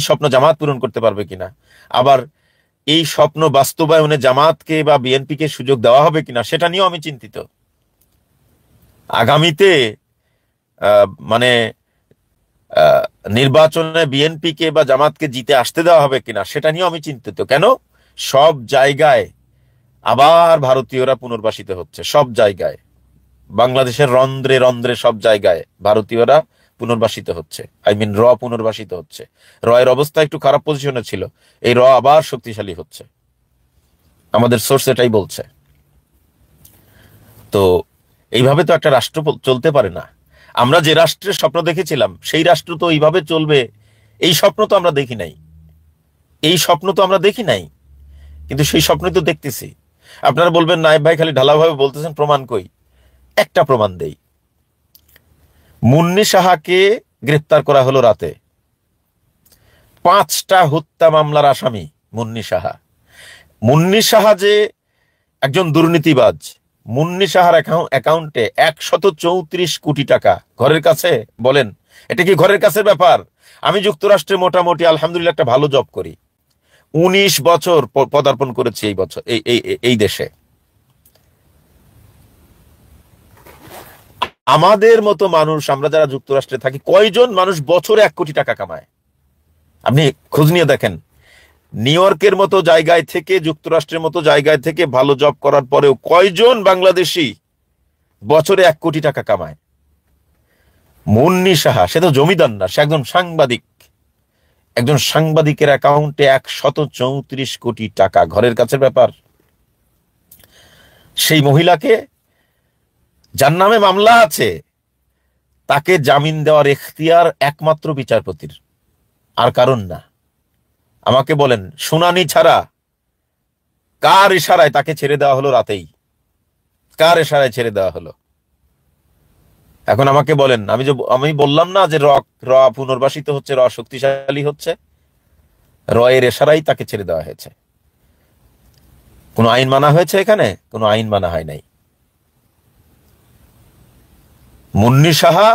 স্বপ্ন জামাত পূরণ করতে পারবে কিনা, আবার এই স্বপ্ন বাস্তবায়নে জামাতকে বা বিএনপিকে সুযোগ দেওয়া হবে কিনা, সেটা নিয়েও আমি চিন্তিত। আগামীতে মানে নির্বাচনে বিএনপিকে বা জামাতকে জিতে আসতে দেওয়া হবে কিনা, সেটা নিয়েও আমি চিন্তিত। কেন? সব জায়গায় আবার ভারতীয়রা পুনর্বাসিত হচ্ছে, সব জায়গায়, বাংলাদেশের রন্ধ্রে রন্ধ্রে সব জায়গায় ভারতীয়রা পুনর্বাসিত হচ্ছে। পুনর্বাসিত হচ্ছে। এর অবস্থা একটু খারাপ পজিশনে ছিল, এই আবার শক্তিশালী হচ্ছে, আমাদের সোর্স এটাই বলছে। তো এইভাবে তো একটা রাষ্ট্র চলতে পারে না। আমরা যে রাষ্ট্রের স্বপ্ন দেখেছিলাম সেই রাষ্ট্র তো এইভাবে চলবে, এই স্বপ্ন তো আমরা দেখি নাই, কিন্তু সেই স্বপ্নই তো দেখতেছি। আপনারা বলবেন নায়েব ভাই খালি ঢালাভাবে বলতেছেন, প্রমাণ কই? একটা প্রমাণ দেই। মুন্নি সাহাকে গ্রেফতার করা হলো রাতে। 5টা হত্যা মামলার আসামি মুন্নি সাহা যে একজন দুর্নীতিবাজ। মুন্নি সাহার অ্যাকাউন্টে 134 কোটি টাকা ঘরের কাছে। বলেন, এটা কি ঘরের কাছে ব্যাপার? আমি যুক্তরাষ্ট্রে মোটামুটি আলহামদুলিল্লাহ একটা ভালো জব করি, 19 বছর পদার্পণ করেছি এই দেশে। আমাদের মতো মানুষ, আমরা যারা যুক্তরাষ্ট্রে থাকি, কয়জন মানুষ বছরে 1 কোটি টাকা কামায়? আপনি খোঁজ নিয়ে দেখেন। নিউ ইয়র্কের মতো জায়গায় থেকে, যুক্তরাষ্ট্রের মতো জায়গায় থেকে ভালো জব করার পরেও কয়জন বাংলাদেশি বছরে 1 কোটি টাকা কামায়? মুন্নি সাহা সে তো জমিদার না, সে একজন সাংবাদিক। একজন সাংবাদিকের অ্যাকাউন্টে 134 কোটি টাকা, ঘরের কাছের ব্যাপার। সেই মহিলাকে, যার নামে মামলা আছে, তাকে জামিন দেওয়ার এখতিয়ার একমাত্র বিচারপতির, আর কারণ না। আমাকে বলেন, শুনানি ছাড়া কার ইশারায় তাকে ছেড়ে দেওয়া হলো রাতেই? কার ইশারায় ছেড়ে দেওয়া হলো? এখন আমাকে বলেন, আমি বললাম না যে র পুনর্বাসিত হচ্ছে, র শক্তিশালী হচ্ছে, এর ইশারায় তাকে ছেড়ে দেওয়া হয়েছে। কোনো আইন মানা হয়েছে এখানে? কোনো আইন মানা হয় নাই। মুন্নি সাহা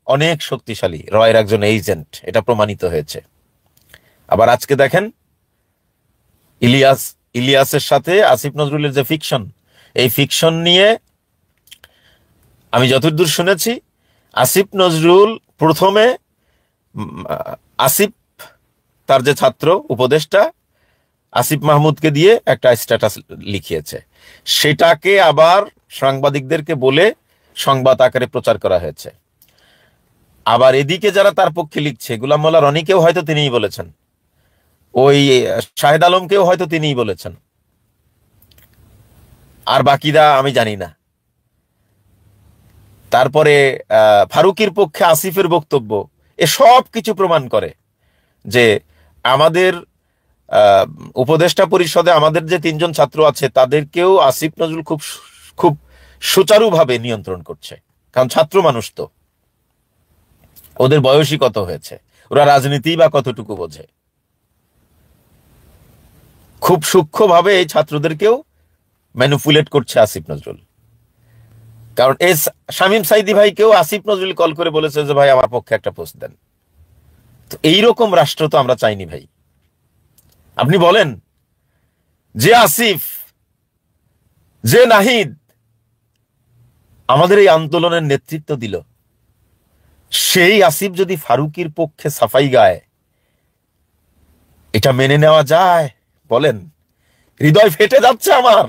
অনেক শক্তিশালী, এর একজন এজেন্ট, এটা প্রমাণিত হয়েছে। আবার আজকে দেখেন, ইলিয়াসের সাথে আসিফ নজরুলের যে ফিকশন, এই ফিকশন নিয়ে আমি যতদূর শুনেছি, আসিফ নজরুল প্রথমে আসিফ তার যে ছাত্র উপদেষ্টা আসিফ মাহমুদকে দিয়ে একটা স্ট্যাটাস লিখিয়েছে, সেটাকে আবার সাংবাদিকদেরকে বলে সংবাদ আকারে প্রচার করা হয়েছে। আবার এদিকে যারা তার পক্ষে লিখছে, গোলাম মোল্লা রনিকেও হয়তো তিনিই বলেছেন, ওই শাহেদ আলমকেও হয়তো তিনিই বলেছেন, আর বাকিরা আমি জানি না। তারপরে ফারুকির পক্ষে আসিফের বক্তব্য, এ সব কিছু প্রমাণ করে যে আমাদের উপদেষ্টা পরিষদে আমাদের যে 3 জন ছাত্র আছে তাদেরকেও আসিফ নজরুল খুব খুব সুচারুভাবে নিয়ন্ত্রণ করছে। কারণ ছাত্র মানুষ তো, ওদের বয়সই কত হয়েছে, ওরা রাজনীতি বা কতটুকু বোঝে। খুব সূক্ষ্মভাবে এই ছাত্রদেরকেও ম্যানিপুলেট করছে আসিফ নজরুল। কারণ এই শামীম সাইদি ভাইকেও আসিফ নজরুল কল করে বলেছে যে ভাই আমার পক্ষে একটা পোস্ট দেন। তো এইরকম রাষ্ট্র তো আমরা চাইনি ভাই। আপনি বলেন যে আসিফ, যে নাহিদ আমাদের এই আন্দোলনের নেতৃত্ব দিল, সেই আসিফ যদি ফারুকির পক্ষে সাফাই গায়, এটা মেনে নেওয়া যায়? বলেন, হৃদয় ফেটে যাচ্ছে আমার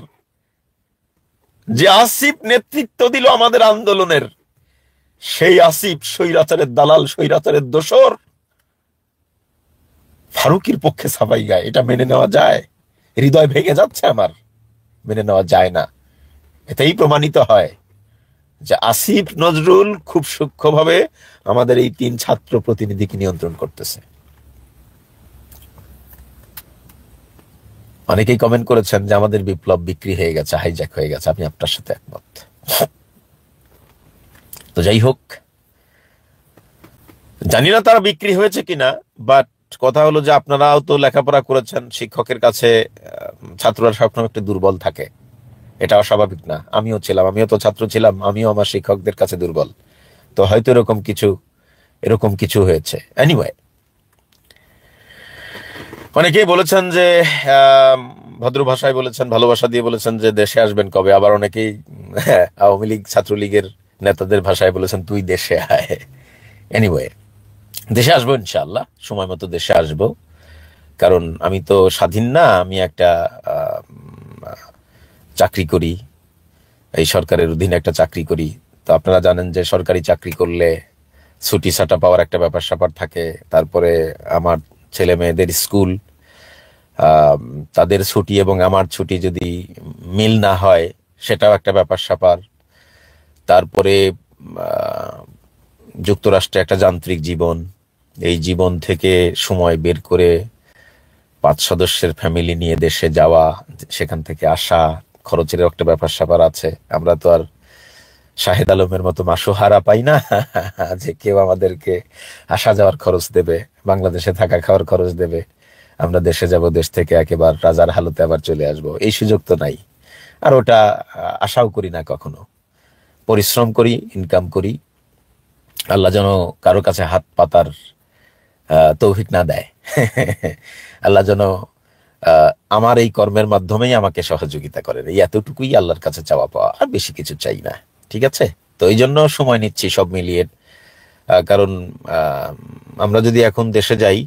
যে আসিফ নেতৃত্ব দিল আমাদের আন্দোলনের, সেই আসিফ স্বৈরাচারের দালাল, স্বৈরাচারের দোসর, ফারুকির পক্ষে সাফাই গায়। এটা মেনে নেওয়া যায়? হৃদয় ভেঙে যাচ্ছে আমার, মেনে নেওয়া যায় না। এতেই প্রমাণিত হয় যে আসিফ নজরুল খুব সূক্ষ্মভাবে আমাদের এই 3 ছাত্র প্রতিনিধিকে নিয়ন্ত্রণ করতেছে। অনেকেই কমেন্ট করেছেন যে আমাদের বিপ্লব বিক্রি হয়ে গেছে, হাইজ্যাক হয়ে গেছে। আমি আপনার সাথে একমত। তো যাই হোক, জানি না তারা বিক্রি হয়েছে কিনা, বাট কথা হলো যে আপনারাও তো লেখাপড়া করেছেন, শিক্ষকের কাছে ছাত্ররা সবসময় একটু দুর্বল থাকে, এটা অস্বাভাবিক না। আমিও ছিলাম, আমিও তো ছাত্র ছিলাম, আমিও আমার শিক্ষকদের কাছে দুর্বল। তো হয়তো এরকম কিছু হয়েছে। এনিওয়ে, অনেকেই বলেছেন যে ভদ্র ভাষায় বলেছেন, ভালোবাসা দিয়ে বলেছেন যে দেশে আসবেন কবে। আবার অনেকেই আওয়ামী লীগ ছাত্রলীগের নেতাদের ভাষায় বলেছেন তুই দেশে আয়। এনিওয়ে, দেশে আসবো ইনশাআল্লাহ, সময় মতো দেশে আসবো। কারণ আমি তো স্বাধীন না, আমি একটা চাকরি করি, এই সরকারের অধীনে একটা চাকরি করি। তো আপনারা জানেন যে সরকারি চাকরি করলে ছুটি ছাটা পাওয়ার একটা ব্যাপার স্যাপার থাকে। তারপরে আমার ছেলে মেয়েদের স্কুল, তাদের ছুটি এবং আমার ছুটি যদি মিল না হয় সেটাও একটা ব্যাপার স্যাপার। তারপরে যুক্তরাষ্ট্রে একটা যান্ত্রিক জীবন, এই জীবন থেকে সময় বের করে 5 সদস্যের ফ্যামিলি নিয়ে দেশে যাওয়া, সেখান থেকে আসা, খরচের একটা ব্যাপার স্যাপার আছে। আমরা তো আর শাহেদ আলমের মতো মাসোহারা পাই না যে কেউ আমাদেরকে আসা যাওয়ার খরচ দেবে, বাংলাদেশে থাকা খাওয়ার খরচ দেবে, আমরা দেশে যাব, দেশ থেকে একেবারে রাজার হালতে আবার চলে আসব, এই সুযোগ তো নাই। আর ওটা আশাও করি না কখনো। পরিশ্রম করি, ইনকাম করি, আল্লাহ যেন কারো কাছে হাত পাতার তৌফিক না দেয়। আল্লাহ যেন আমার এই কর্মের মাধ্যমেই আমাকে সহযোগিতা করেন, এই এতটুকুই আল্লাহর কাছে চাওয়া পাওয়া, আর বেশি কিছু চাই না। ঠিক আছে? তো এই জন্য সময় নিচ্ছি সব মিলিয়ে। কারণ আমরা যদি এখন দেশে যাই,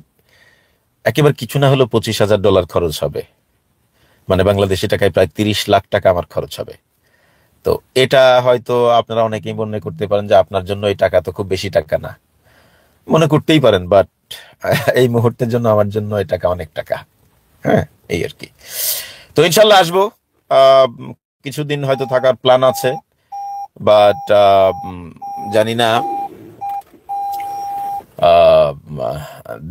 একেবারে কিছু না হলো $25,000 খরচ হবে, মানে বাংলাদেশি টাকায় প্রায় 30 লাখ টাকা আমার খরচ হবে। তো এটা হয়তো আপনারা অনেকেই মনে করতে পারেন যে আপনার জন্য এই টাকা তো খুব বেশি টাকা না, মনে করতেই পারেন, বাট এই মুহূর্তের জন্য আমার জন্য এই টাকা অনেক টাকা। হ্যাঁ, এই আর কি। তো ইনশাল্লাহ আসবো, কিছুদিন হয়তো থাকার প্ল্যান আছে, বাট জানি না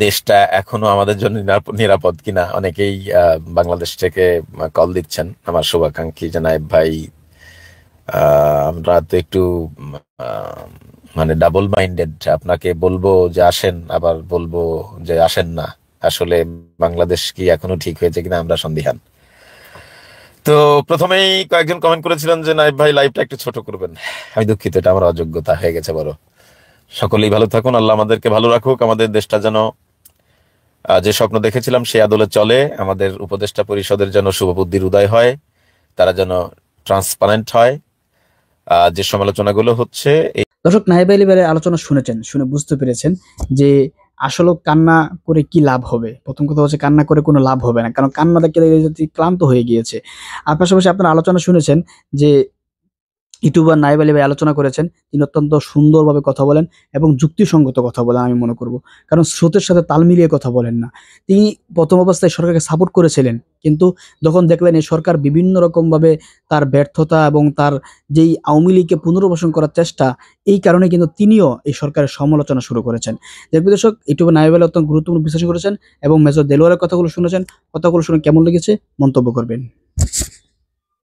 দেশটা এখনো আমাদের জন্য নিরাপদ কিনা। অনেকেই বাংলাদেশ থেকে কল দিচ্ছেন, আমার শুভাকাঙ্ক্ষী জানায়েব ভাই, আমরা তো একটু মানে ডাবল মাইন্ডেড। আপনাকে বলবো যে আসেন, আবার বলবো যে আসেন না। আসলে বাংলাদেশ কি এখনো ঠিক হয়েছে কিনা আমরা সন্দিহান। তো প্রথমেই কয়েকজন কমেন্ট করেছিলেন যে নাইব ভাই লাইভটা একটু ছোট করবেন। আমি দুঃখিত, এটা আমার অযোগ্যতা হয়ে গেছে বড়। সকলেই ভালো থাকুন, আল্লাহ আমাদেরকে ভালো রাখুক, আমাদের দেশটা যেন যে স্বপ্ন দেখেছিলাম সে আদলে চলে, আমাদের উপদেষ্টা পরিষদের যেন শুভবুদ্ধির উদয় হয়, তারা যেন ট্রান্সপারেন্ট হয়। যে সমালোচনাগুলো হচ্ছে, দর্শক, নাহিব আলী ভাইয়ের আলোচনা শুনেছেন, শুনে বুঝতে পেরেছেন যে আসলে কান্না করে কি লাভ হবে? প্রথম কথা হচ্ছে কান্না করে কোনো লাভ হবে না। কারণ কান্না দেখে এই জাতি ক্লান্ত হয়ে গিয়েছে। আর পাশাপাশি আপনারা আলোচনা শুনেছেন যে ইউটিউবার নাইব আলী ভাই আলোচনা করেছেন। তিনি অত্যন্ত সুন্দরভাবে কথা বলেন এবং যুক্তিসঙ্গত কথা বলেন আমি মনে করব। কারণ স্রোতের সাথে তাল মিলিয়ে কথা বলেন না। তিনি প্রথম অবস্থায় সরকারকে সাপোর্ট করেছিলেন। কিন্তু যখন দেখলেন এই সরকার বিভিন্ন রকমভাবে তার ব্যর্থতা এবং তার যেই আওয়ামী লীগকে পুনর্বাসন করার চেষ্টা, এই কারণে কিন্তু তিনিও এই সরকারের সমালোচনা শুরু করেছেন। দেখবেন দর্শক, ইউটিউবার নাইব আলী অত্যন্ত গুরুত্বপূর্ণ বিশ্লেষণ করেছেন এবং মেজর দেলোয়ারের কথাগুলো শুনেছেন। কথাগুলো শুনে কেমন লেগেছে মন্তব্য করবেন।